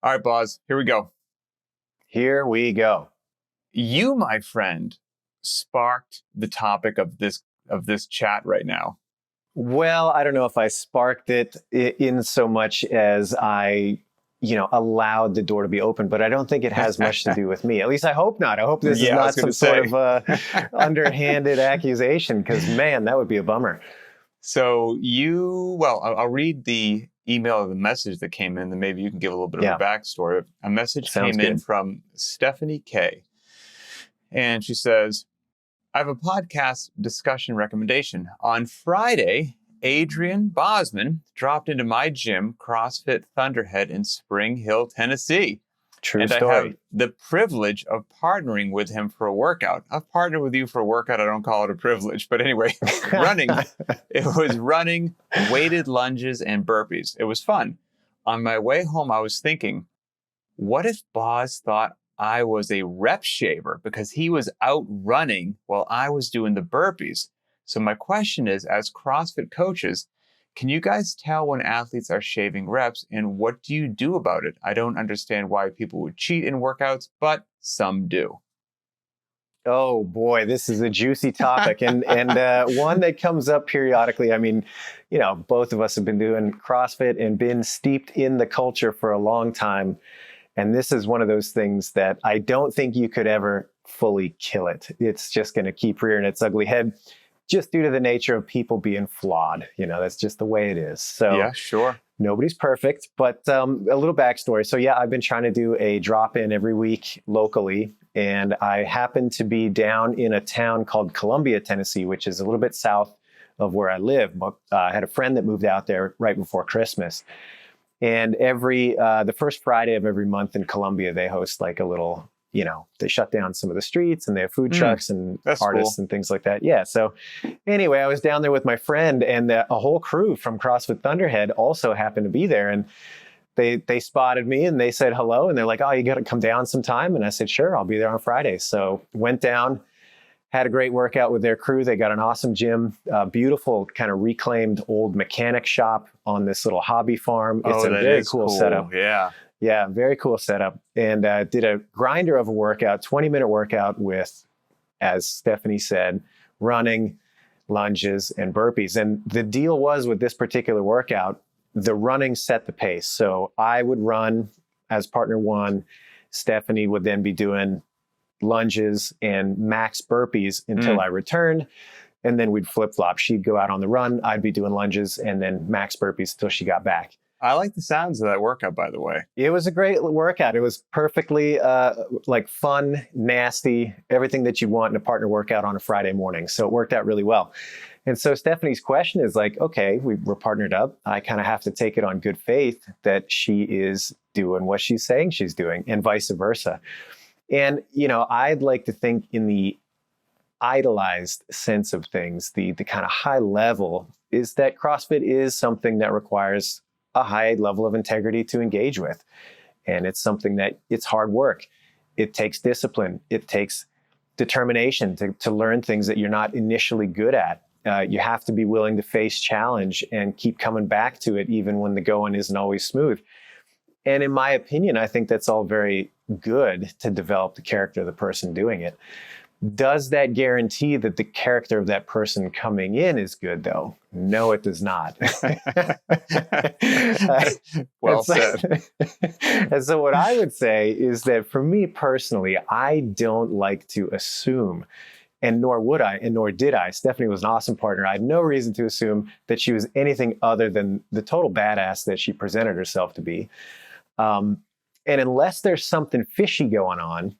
All right, Boz, here we go. Here we go. You, my friend, sparked the topic of this chat right now. Well, I don't know if I sparked it in so much as I, allowed the door to be open, but I don't think it has much to do with me. At least I hope not. I hope this is not some sort of underhanded accusation, because man, that would be a bummer. So I'll read the email or the message that came in, and maybe you can give a little bit of a backstory. A message came in from Stephanie K. And she says, I have a podcast discussion recommendation. On Friday, Adrian Bosman dropped into my gym, CrossFit Thunderhead in Spring Hill, Tennessee. True story. And I have the privilege of partnering with him for a workout. I've partnered with you for a workout. I don't call it a privilege, but anyway, running. It was running, weighted lunges, and burpees. It was fun. On my way home, I was thinking, what if Boz thought I was a rep shaver because he was out running while I was doing the burpees? So my question is, as CrossFit coaches, can you guys tell when athletes are shaving reps, and what do you do about it? I don't understand why people would cheat in workouts, but some do. Oh boy, this is a juicy topic, and one that comes up periodically. I mean, both of us have been doing CrossFit and been steeped in the culture for a long time. And this is one of those things that I don't think you could ever fully kill it. It's just going to keep rearing its ugly head, just due to the nature of people being flawed. That's just the way it is. So yeah, sure. Nobody's perfect, but a little backstory. So yeah, I've been trying to do a drop-in every week locally. And I happen to be down in a town called Columbia, Tennessee, which is a little bit south of where I live. But I had a friend that moved out there right before Christmas. And the first Friday of every month in Columbia, they host like a little, they shut down some of the streets and they have food trucks and artists and things like that. Yeah. So anyway, I was down there with my friend, and a whole crew from CrossFit Thunderhead also happened to be there. And they spotted me and they said hello, and they're like, oh, you got to come down sometime. And I said, sure, I'll be there on Friday. So went down, had a great workout with their crew. They got an awesome gym, beautiful kind of reclaimed old mechanic shop on this little hobby farm. It's a very cool setup. Yeah, very cool setup. And did a grinder of a workout, 20-minute workout with, as Stephanie said, running, lunges, and burpees. And the deal was with this particular workout, the running set the pace. So I would run as partner one. Stephanie would then be doing lunges and max burpees until I returned. And then we'd flip-flop. She'd go out on the run. I'd be doing lunges and then max burpees until she got back. I like the sounds of that workout, by the way. It was a great workout. It was perfectly fun, nasty, everything that you want in a partner workout on a Friday morning. So it worked out really well. And so Stephanie's question is like, okay, we're partnered up. I kind of have to take it on good faith that she is doing what she's saying she's doing, and vice versa. And, I'd like to think in the idolized sense of things, the kind of high level is that CrossFit is something that requires a high level of integrity to engage with. And it's something that it's hard work. It takes discipline. It takes determination to learn things that you're not initially good at. You have to be willing to face challenge and keep coming back to it, even when the going isn't always smooth. And in my opinion, I think that's all very good to develop the character of the person doing it. Does that guarantee that the character of that person coming in is good, though? No, it does not. Well said. And so what I would say is that for me personally, I don't like to assume, and nor would I, and nor did I. Stephanie was an awesome partner. I had no reason to assume that she was anything other than the total badass that she presented herself to be. And unless there's something fishy going on,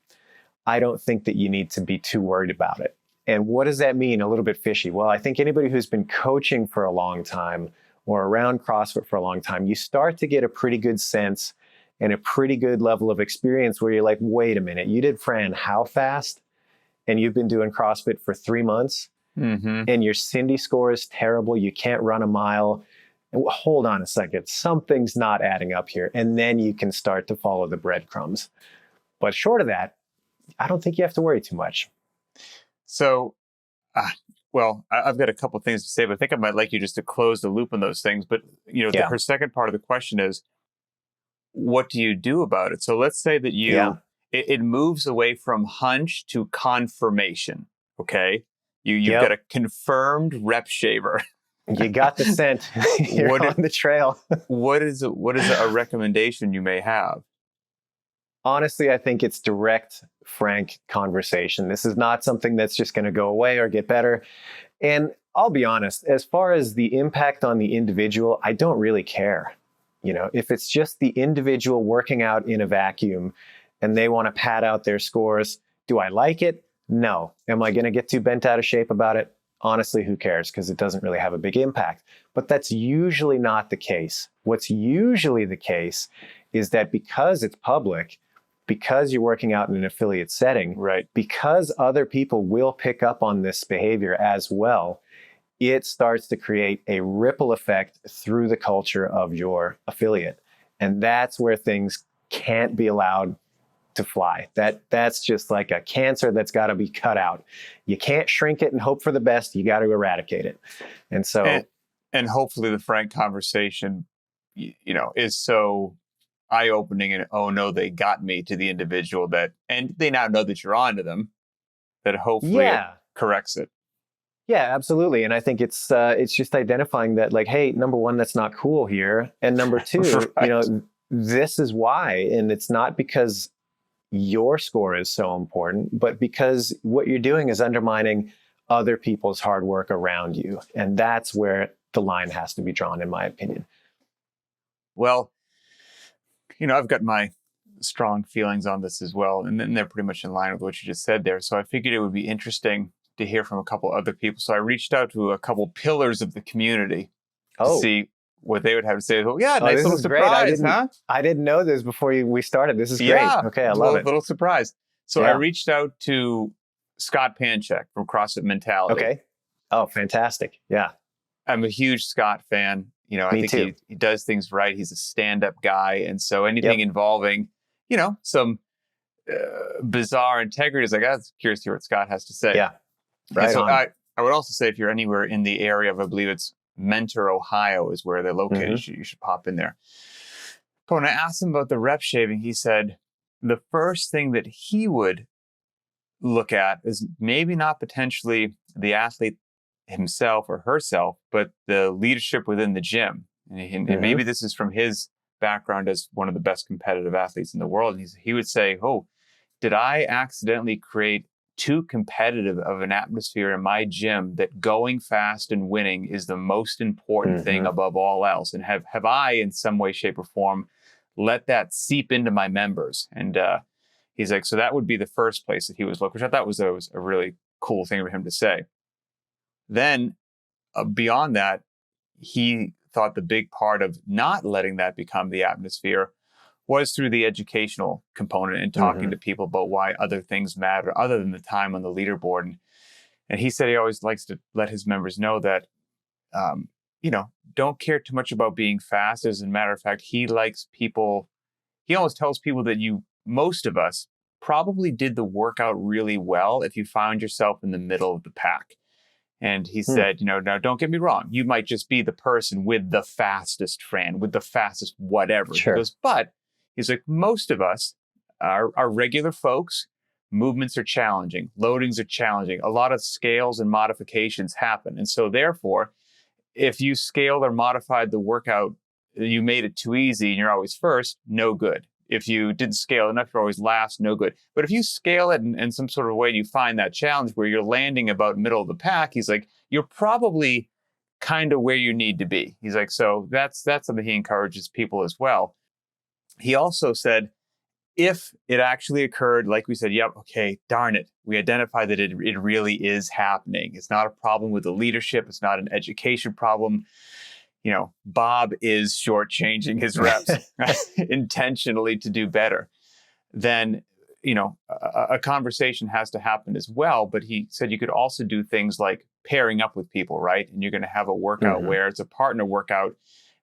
I don't think that you need to be too worried about it. And what does that mean, a little bit fishy? Well, I think anybody who's been coaching for a long time or around CrossFit for a long time, you start to get a pretty good sense and a pretty good level of experience where you're like, wait a minute, you did Fran how fast? And you've been doing CrossFit for 3 months, and your Cindy score is terrible. You can't run a mile. Hold on a second. Something's not adding up here. And then you can start to follow the breadcrumbs. But short of that, I don't think you have to worry too much. So, I've got a couple of things to say, but I think I might like you just to close the loop on those things. But, her second part of the question is, what do you do about it? So let's say that Yeah. it moves away from hunch to confirmation. Okay. You've got Yep. a confirmed rep shaver. You got the scent. You're What on the trail. what is a recommendation you may have? Honestly, I think it's direct, frank conversation. This is not something that's just going to go away or get better. And I'll be honest, as far as the impact on the individual, I don't really care. If it's just the individual working out in a vacuum and they want to pad out their scores, do I like it? No. Am I going to get too bent out of shape about it? Honestly, who cares? Because it doesn't really have a big impact. But that's usually not the case. What's usually the case is that because it's public, because you're working out in an affiliate setting, Right. because other people will pick up on this behavior as well, it starts to create a ripple effect through the culture of your affiliate. And that's where things can't be allowed to fly. That's just like a cancer that's got to be cut out. You can't shrink it and hope for the best. You got to eradicate it. And so, and hopefully the frank conversation, is so eye-opening and, oh no, they got me, to the individual, that, and they now know that you're onto them, that hopefully it corrects it. Yeah, absolutely. And I think it's just identifying that, like, hey, number one, that's not cool here. And number two, Right. This is why. And it's not because your score is so important, but because what you're doing is undermining other people's hard work around you. And that's where the line has to be drawn, in my opinion. Well, I've got my strong feelings on this as well, and then they're pretty much in line with what you just said there. So I figured it would be interesting to hear from a couple other people. So I reached out to a couple pillars of the community to see what they would have to say. Well, yeah, nice little surprise, huh? I didn't know this before we started. This is great. Yeah, okay, I love it. Little surprise. So I reached out to Scott Panchik from CrossFit Mentality. Okay. Oh, fantastic. Yeah. I'm a huge Scott fan. I think he does things right. He's a stand-up guy. And so anything involving, some bizarre integrities, I was curious to hear what Scott has to say. Yeah. Right. And so I would also say, if you're anywhere in the area of, I believe it's Mentor, Ohio is where they're located, Mm-hmm. you should pop in there. But when I asked him about the rep shaving, he said the first thing that he would look at is maybe not potentially the athlete himself or herself, but the leadership within the gym. And maybe this is from his background as one of the best competitive athletes in the world. And he would say, oh, did I accidentally create too competitive of an atmosphere in my gym that going fast and winning is the most important thing above all else? And have I, in some way, shape, or form, let that seep into my members? And he's like, so that would be the first place that he was looking, which I thought was a really cool thing for him to say. Then beyond that, he thought the big part of not letting that become the atmosphere was through the educational component and talking to people about why other things matter other than the time on the leaderboard. And he said he always likes to let his members know that, don't care too much about being fast. As a matter of fact, he always tells people that most of us probably did the workout really well if you found yourself in the middle of the pack. And he said, now don't get me wrong, you might just be the person with the fastest Fran, with the fastest whatever. Sure. He goes, but he's like, most of us are regular folks. Movements are challenging. Loadings are challenging. A lot of scales and modifications happen. And so therefore, if you scaled or modified the workout, you made it too easy and you're always first, no good. If you didn't scale enough, you're always last, no good. But if you scale it in some sort of way and you find that challenge where you're landing about middle of the pack, he's like, you're probably kind of where you need to be. He's like, so that's something he encourages people as well. He also said, if it actually occurred, like we said, yep, okay, darn it. We identify that it really is happening. It's not a problem with the leadership. It's not an education problem. Bob is shortchanging his reps intentionally to do better. Then, a conversation has to happen as well. But he said you could also do things like pairing up with people, right? And you're going to have a workout where it's a partner workout.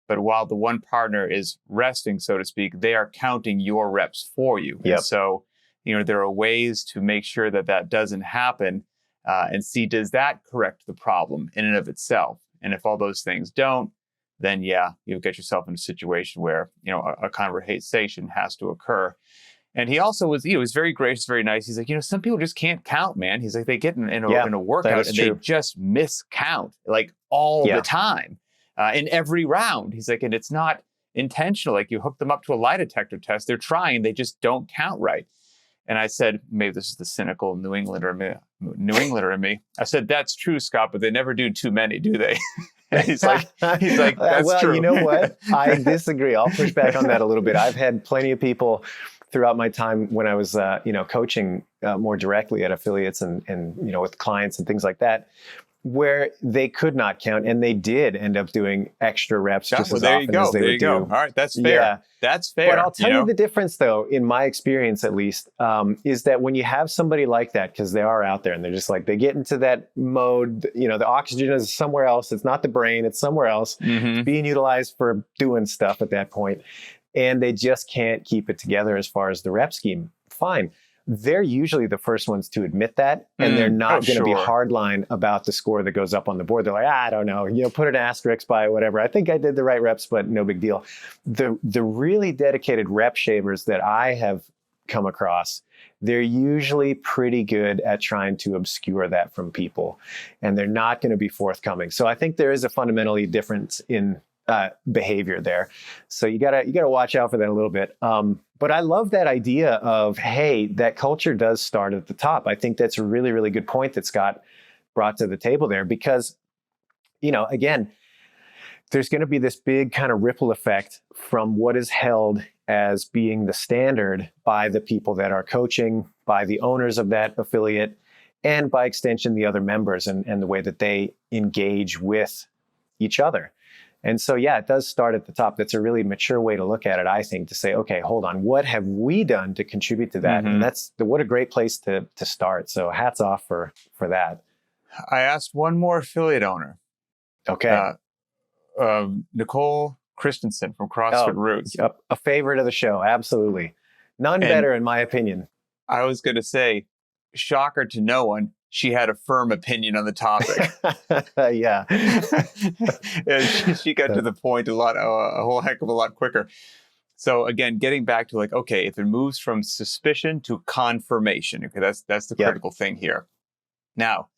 But while the one partner is resting, so to speak, they are counting your reps for you. Yep. And so, there are ways to make sure that doesn't happen and see, does that correct the problem in and of itself? And if all those things don't, then yeah, you'll get yourself in a situation where, a conversation has to occur. And he also was very gracious, very nice. He's like, some people just can't count, man. He's like, they get in a workout and they just miscount like all the time in every round. He's like, and it's not intentional. Like you hook them up to a lie detector test. They're trying, they just don't count right. And I said, maybe this is the cynical New Englander in me. I said, that's true, Scott, but they never do too many, do they? And he's like, that's true. You know what? I disagree. I'll push back on that a little bit. I've had plenty of people throughout my time when I was, coaching more directly at affiliates and with clients and things like that, where they could not count, and they did end up doing extra reps just as often as they would do. All right, that's fair. Yeah. That's fair. But I'll tell you the difference, though, in my experience at least, is that when you have somebody like that, because they are out there and they're just like, they get into that mode, the oxygen is somewhere else. It's not the brain, it's somewhere else. It's being utilized for doing stuff at that point. And they just can't keep it together as far as the rep scheme. Fine. They're usually the first ones to admit that, and they're not going to be hardline about the score that goes up on the board. They're like, I don't know, put an asterisk by it, whatever. I think I did the right reps, but no big deal. The really dedicated rep shavers that I have come across, they're usually pretty good at trying to obscure that from people, and they're not going to be forthcoming. So I think there is a fundamentally difference in behavior there. So you gotta watch out for that a little bit. But I love that idea of, hey, that culture does start at the top. I think that's a really, really good point that Scott brought to the table there, because, again, there's going to be this big kind of ripple effect from what is held as being the standard by the people that are coaching, by the owners of that affiliate, and by extension, the other members and the way that they engage with each other. And so, yeah, it does start at the top. That's a really mature way to look at it, I think, to say, okay, hold on, what have we done to contribute to that? And what a great place to start. So hats off for that. I asked one more affiliate owner. Okay. Nicole Christensen from CrossFit Roots. A favorite of the show. Absolutely. None better, in my opinion. I was going to say, shocker to no one, she had a firm opinion on the topic. Yeah. And she got to the point a whole heck of a lot quicker. So again, getting back to like, okay, if it moves from suspicion to confirmation, okay, that's the critical thing here. Now,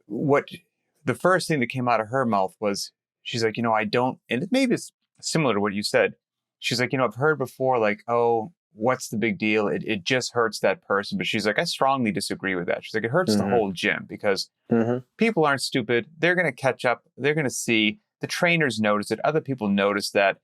the first thing that came out of her mouth was, she's like, I don't, and maybe it's similar to what you said. She's like, I've heard before, like, oh, what's the big deal? It just hurts that person. But she's like, I strongly disagree with that. She's like, it hurts the whole gym, because people aren't stupid. They're going to catch up. They're going to see. The trainers notice it. Other people notice that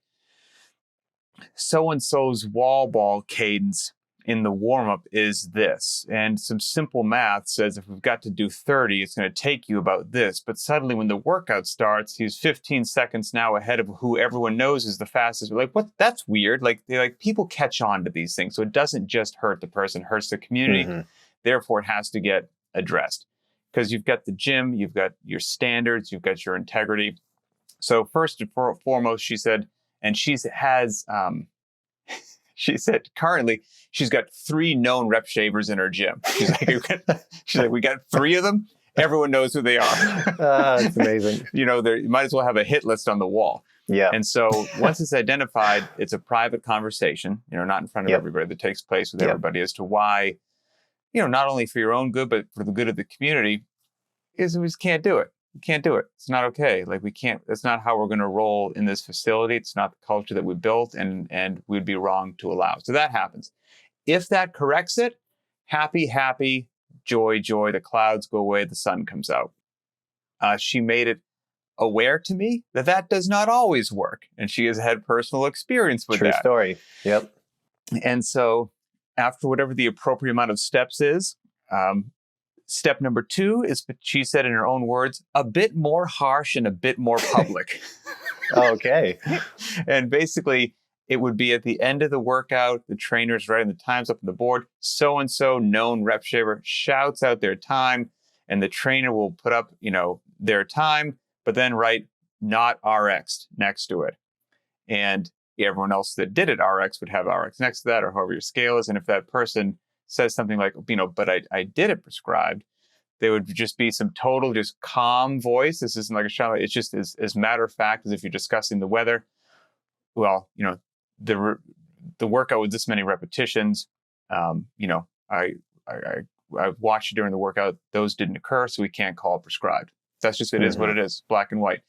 so-and-so's wall ball cadence in the warm-up is this. And some simple math says if we've got to do 30, it's going to take you about this. But suddenly when the workout starts, he's 15 seconds now ahead of who everyone knows is the fastest. We're like, what? That's weird. Like, people catch on to these things. So it doesn't just hurt the person, it hurts the community. Therefore, it has to get addressed. Because you've got the gym, you've got your standards, you've got your integrity. So first and foremost, she said, and she said currently she's got 3 known rep shavers in her gym. She's like, we got 3 of them. Everyone knows who they are. That's amazing. You might as well have a hit list on the wall. Yeah. And so once it's identified, it's a private conversation, not in front of everybody, that takes place with everybody as to why, not only for your own good, but for the good of the community, is we just can't do it. We can't do it. It's not okay. Like, we can't, that's not how we're going to roll in this facility. It's not the culture that we built, and we'd be wrong to allow. So that happens. If that corrects it, happy, joy, the clouds go away, the sun comes out. She made it aware to me that does not always work. And she has had personal experience with that. True story. Yep. And so after whatever the appropriate amount of steps is, step number 2 is, she said in her own words, a bit more harsh and a bit more public. Okay. And basically, it would be at the end of the workout, the trainer's writing the times up on the board. So-and-so known rep shaver shouts out their time, and the trainer will put up, their time, but then write not RX next to it. And everyone else that did it RX would have RX next to that, or however your scale is. And if that person says something like, but I did it prescribed, There would just be some total, just calm voice. This isn't like a shout. It's just as matter of fact as if you're discussing the weather. Well, the workout with this many repetitions, I watched it during the workout. Those didn't occur, so we can't call it prescribed. That's just, it is what it is, black and white.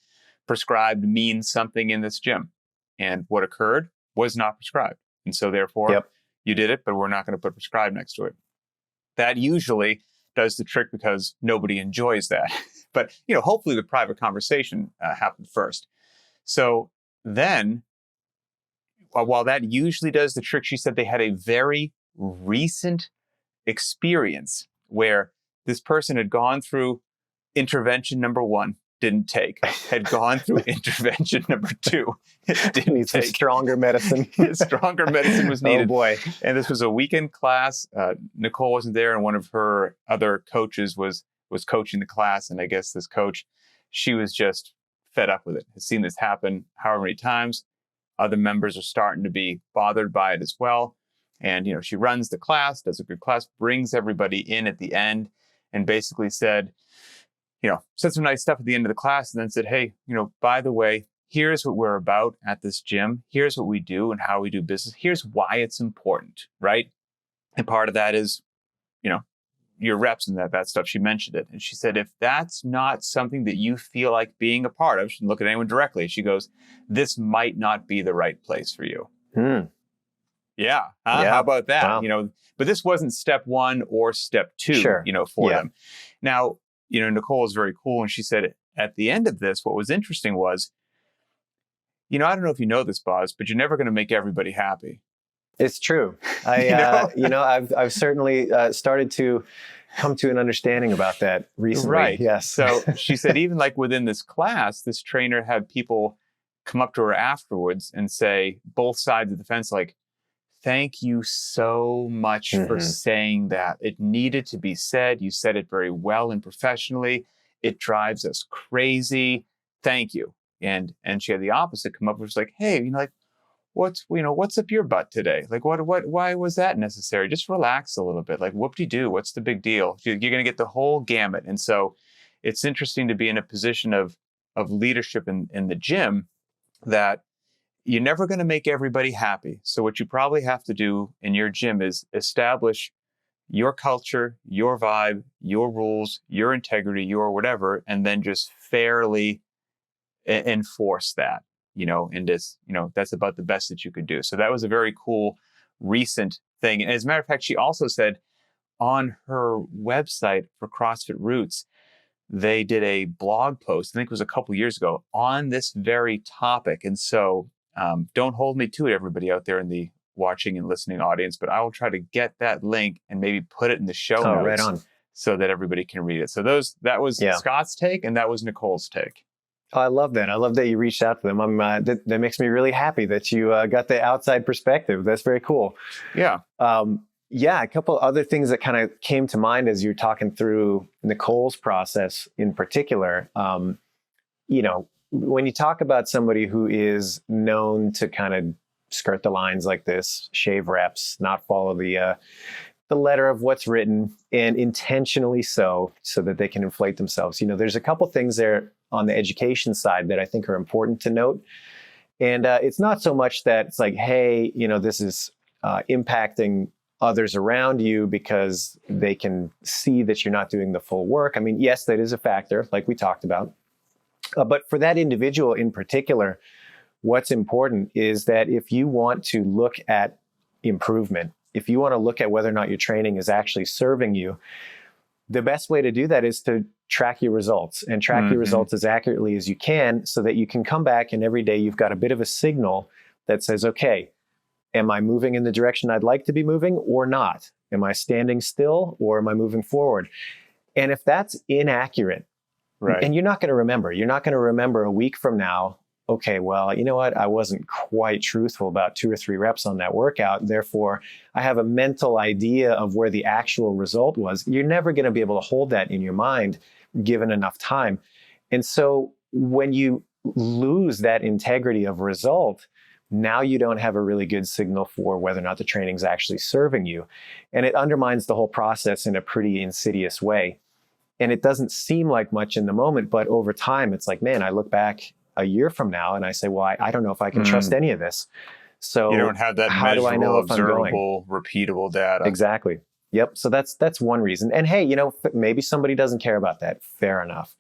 Prescribed means something in this gym. And what occurred was not prescribed. And so therefore, you did it, but we're not going to put prescribed next to it. That usually does the trick because nobody enjoys that. But, hopefully the private conversation happened first. So then, while that usually does the trick, she said they had a very recent experience where this person had gone through intervention number 1, didn't take, had gone through intervention number 2, didn't take. Stronger medicine. Stronger medicine was needed. Oh boy. And this was a weekend class. Nicole wasn't there, and one of her other coaches was coaching the class. And I guess this coach, she was just fed up with it. Has seen this happen however many times. Other members are starting to be bothered by it as well. And, she runs the class, does a good class, brings everybody in at the end, and basically said some nice stuff at the end of the class, and then said, hey, by the way, here's what we're about at this gym. Here's what we do and how we do business. Here's why it's important, right? And part of that is, your reps and that stuff. She mentioned it. And she said, if that's not something that you feel like being a part of, she didn't look at anyone directly. She goes, this might not be the right place for you. Yeah. How about that? Wow. But this wasn't step 1 or step 2, for them. Now, Nicole is very cool. And she said at the end of this, what was interesting was, I don't know if you know this, Boz, but you're never going to make everybody happy. It's true. I've certainly started to come to an understanding about that recently. Right. Yes. So she said, even like within this class, this trainer had people come up to her afterwards and say, both sides of the fence, like, thank you so much for saying that. It needed to be said. You said it very well and professionally. It drives us crazy. Thank you. And she had the opposite come up, which was like, hey, what's up your butt today? Like, why was that necessary? Just relax a little bit. Like, whoop-de-doo, what's the big deal? You're going to get the whole gamut. And so it's interesting to be in a position of leadership in the gym that you're never going to make everybody happy. So what you probably have to do in your gym is establish your culture, your vibe, your rules, your integrity, your whatever, and then just fairly enforce that. And just, that's about the best that you could do. So that was a very cool recent thing. And as a matter of fact, she also said on her website for CrossFit Roots, they did a blog post, I think it was a couple years ago, on this very topic. And so don't hold me to it, everybody out there in the watching and listening audience, but I will try to get that link and maybe put it in the show notes right on, so that everybody can read it. So that was Scott's take, and that was Nicole's take. Oh, I love that. I love that you reached out to them. That makes me really happy that you got the outside perspective. That's very cool. Yeah. A couple other things that kind of came to mind as you're talking through Nicole's process in particular. When you talk about somebody who is known to kind of skirt the lines like this, shave reps, not follow the letter of what's written, and intentionally so that they can inflate themselves. There's a couple things there on the education side that I think are important to note. And it's not so much that it's like, hey, this is impacting others around you because they can see that you're not doing the full work. I mean, yes, that is a factor, like we talked about. But for that individual in particular, what's important is that if you want to look at improvement, if you want to look at whether or not your training is actually serving you, the best way to do that is to track your results and track your results as accurately as you can so that you can come back and every day you've got a bit of a signal that says, okay, am I moving in the direction I'd like to be moving or not? Am I standing still or am I moving forward? And if that's inaccurate, right, and you're not going to remember a week from now, okay, well, you know what? I wasn't quite truthful about 2 or 3 reps on that workout. Therefore, I have a mental idea of where the actual result was. You're never going to be able to hold that in your mind given enough time. And so when you lose that integrity of result, now you don't have a really good signal for whether or not the training's actually serving you. And it undermines the whole process in a pretty insidious way. And it doesn't seem like much in the moment, but over time, it's like, man, I look back a year from now and I say, well, I don't know if I can trust any of this. So you don't have that how do I know measurable, if I'm going? observable, repeatable data. Exactly. Yep. So that's one reason. And hey, maybe somebody doesn't care about that. Fair enough.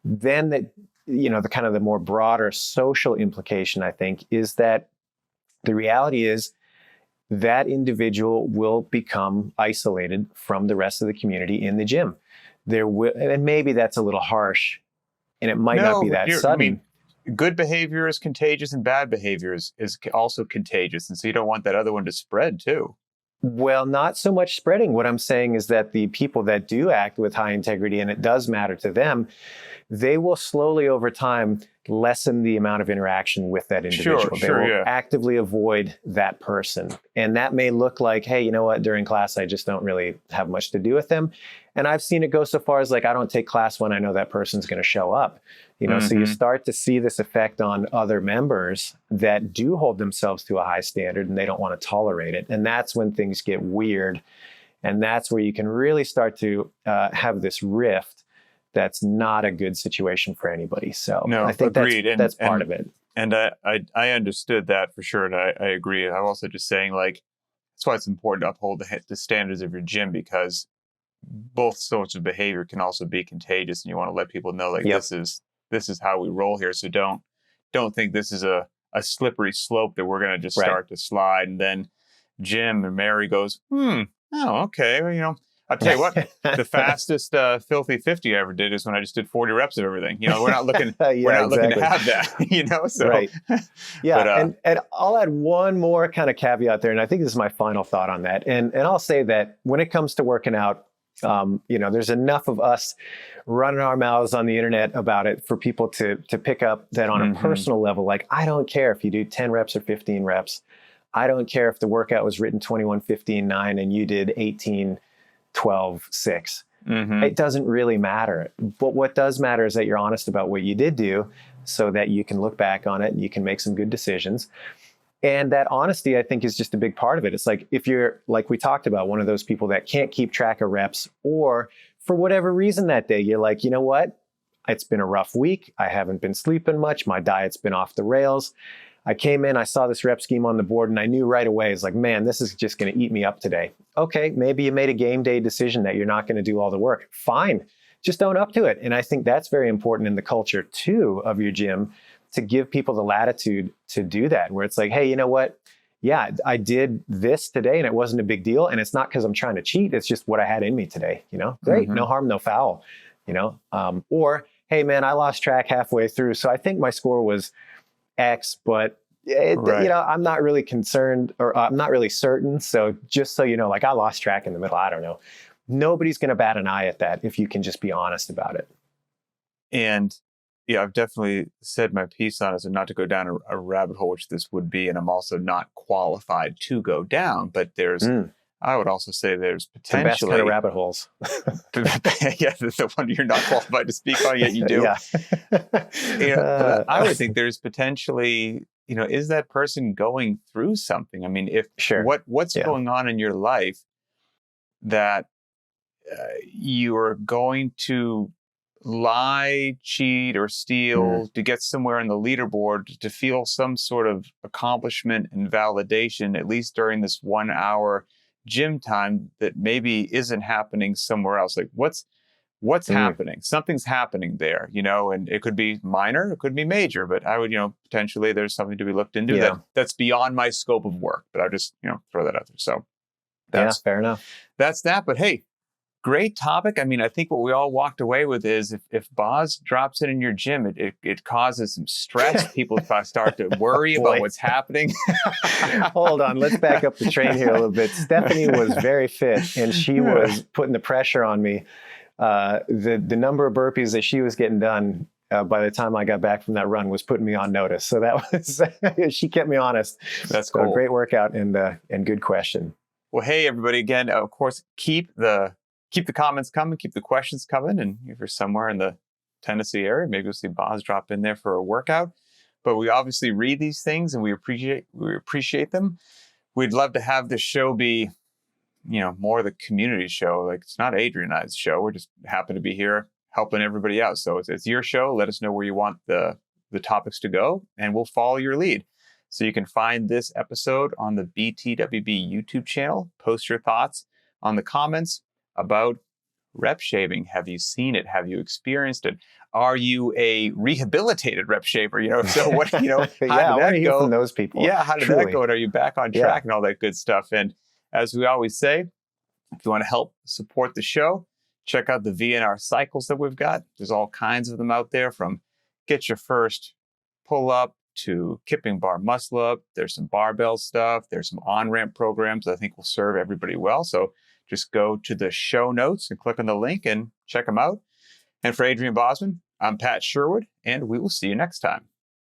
Then the kind of the more broader social implication, I think, is that the reality is that individual will become isolated from the rest of the community in the gym. And maybe that's a little harsh, and it might not be that sudden. I mean, good behavior is contagious, and bad behavior is also contagious, and so you don't want that other one to spread too. Well, not so much spreading. What I'm saying is that the people that do act with high integrity, and it does matter to them, they will slowly over time lessen the amount of interaction with that individual. They will actively avoid that person. And that may look like, hey, you know what, during class, I just don't really have much to do with them. And I've seen it go so far as like, I don't take class when I know that person's going to show up. So you start to see this effect on other members that do hold themselves to a high standard and they don't want to tolerate it. And that's when things get weird. And that's where you can really start to have this rift that's not a good situation for anybody. So no, I think that's part of it. And I understood that for sure. And I agree. I'm also just saying, like, that's why it's important to uphold the standards of your gym, because both sorts of behavior can also be contagious. And you want to let people know, like, this is how we roll here. So don't think this is a slippery slope that we're going to just start to slide. And then Jim and Mary goes, oh, okay. Well, I'll tell you what, the fastest filthy 50 I ever did is when I just did 40 reps of everything. We're not looking, looking to have that, so. Right. Yeah. But, and I'll add one more kind of caveat there. And I think this is my final thought on that. And I'll say that when it comes to working out, there's enough of us running our mouths on the internet about it for people to pick up that on a personal level. Like, I don't care if you do 10 reps or 15 reps. I don't care if the workout was written 21-15-9 and you did 18-12-6. It doesn't really matter. But what does matter is that you're honest about what you did do so that you can look back on it and you can make some good decisions. And that honesty, I think, is just a big part of it. It's like, if you're, like we talked about, one of those people that can't keep track of reps, or for whatever reason that day, you're like, you know what? It's been a rough week. I haven't been sleeping much. My diet's been off the rails. I came in, I saw this rep scheme on the board, and I knew right away, it's like, man, this is just going to eat me up today. Okay, maybe you made a game day decision that you're not going to do all the work. Fine. Just own up to it. And I think that's very important in the culture, too, of your gym, to give people the latitude to do that, where it's like, hey, you know what? Yeah, I did this today and it wasn't a big deal. And it's not because I'm trying to cheat. It's just what I had in me today. Great. No harm, no foul. Or, hey, man, I lost track halfway through. So I think my score was X, but I'm not really concerned, or I'm not really certain. So just so you know, like, I lost track in the middle. I don't know. Nobody's going to bat an eye at that if you can just be honest about it. And yeah, I've definitely said my piece on it, and not to go down a rabbit hole, which this would be, and I'm also not qualified to go down, but I would also say there's potentially... The best kind of rabbit holes. Yeah, the one you're not qualified to speak on, yet you do. I would think there's potentially, is that person going through something? I mean, what's going on in your life that you are going to lie, cheat, or steal to get somewhere on the leaderboard, to feel some sort of accomplishment and validation, at least during this 1 hour gym time, that maybe isn't happening somewhere else. Like, what's happening? Something's happening there, and it could be minor, it could be major, but I would, potentially there's something to be looked into that's beyond my scope of work, but I'll just, throw that out there. So that's fair enough. That's that. But hey, great topic. I mean, I think what we all walked away with is, if Boz drops in your gym, it causes some stress. People start to worry about what's happening. Hold on. Let's back up the train here a little bit. Stephanie was very fit, and she was putting the pressure on me. The number of burpees that she was getting done by the time I got back from that run was putting me on notice. So that was, she kept me honest. That's cool. So great workout and good question. Well, hey, everybody, again, of course, keep the comments coming, keep the questions coming. And if you're somewhere in the Tennessee area, maybe you'll see Boz drop in there for a workout. But we obviously read these things and we appreciate them. We'd love to have this show be more of the community show. Like, it's not Adrian and I's show. We're just happen to be here helping everybody out. So it's your show. Let us know where you want the topics to go, and we'll follow your lead. So you can find this episode on the btwb YouTube channel. Post your thoughts on the comments about rep shaving. Have you seen it? Have you experienced it? Are you a rehabilitated rep shaver? So what, how yeah, did that go? From those people. Yeah, how did that go? And are you back on track and all that good stuff? And as we always say, if you want to help support the show, check out the VNR cycles that we've got. There's all kinds of them out there, from get your first pull up to kipping bar muscle up. There's some barbell stuff. There's some on-ramp programs that I think will serve everybody well. So just go to the show notes and click on the link and check them out. And for Adrian Bosman, I'm Pat Sherwood, and we will see you next time.